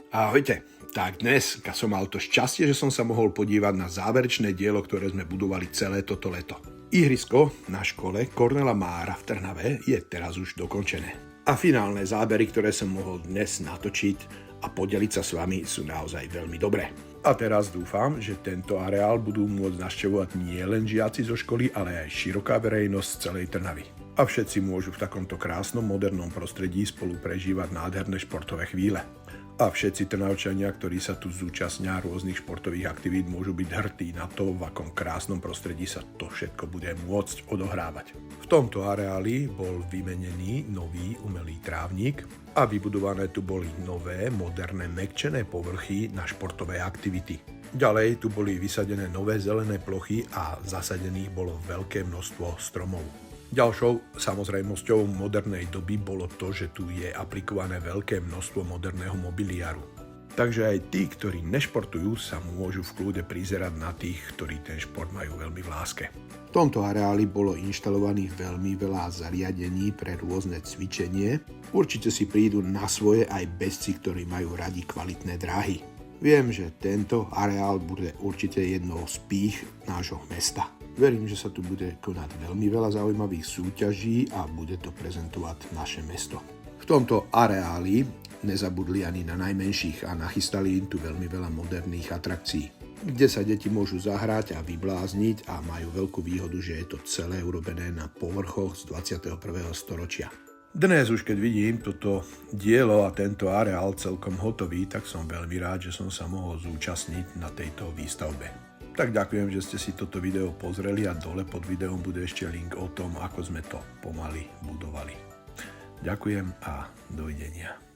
Ahojte, tak dnes som mal to šťastie, že som sa mohol podívať na záverečné dielo, ktoré sme budovali celé toto leto. Ihrisko na škole Kornéla Mára v Trnave je teraz už dokončené. A finálne zábery, ktoré som mohol dnes natočiť a podeliť sa s vami, sú naozaj veľmi dobré. A teraz dúfam, že tento areál budú môcť navštevovať nielen žiaci zo školy, ale aj široká verejnosť z celej Trnavy. A všetci môžu v takomto krásnom modernom prostredí spolu prežívať nádherné športové chvíle. A všetci Trnavčania, ktorí sa tu zúčastnia rôznych športových aktivít, môžu byť hrdí na to, v akom krásnom prostredí sa to všetko bude môcť odohrávať. V tomto areáli bol vymenený nový umelý trávnik a vybudované tu boli nové, moderné, mäkčené povrchy na športové aktivity. Ďalej tu boli vysadené nové zelené plochy a zasadených bolo veľké množstvo stromov. Ďalšou samozrejmosťou modernej doby bolo to, že tu je aplikované veľké množstvo moderného mobiliáru. Takže aj tí, ktorí nešportujú, sa môžu v kľude prizerať na tých, ktorí ten šport majú veľmi v láske. V tomto areáli bolo inštalovaných veľmi veľa zariadení pre rôzne cvičenie. Určite si prídu na svoje aj bezci, ktorí majú radi kvalitné dráhy. Viem, že tento areál bude určite jednou z pých nášho mesta. Verím, že sa tu bude konať veľmi veľa zaujímavých súťaží a bude to prezentovať naše mesto. V tomto areáli nezabudli ani na najmenších a nachystali im tu veľmi veľa moderných atrakcií, kde sa deti môžu zahrať a vyblázniť a majú veľkú výhodu, že je to celé urobené na povrchoch z 21. storočia. Dnes už keď vidím toto dielo a tento areál celkom hotový, tak som veľmi rád, že som sa mohol zúčastniť na tejto výstavbe. Tak ďakujem, že ste si toto video pozreli a dole pod videom bude ešte link o tom, ako sme to pomaly budovali. Ďakujem a dovidenia.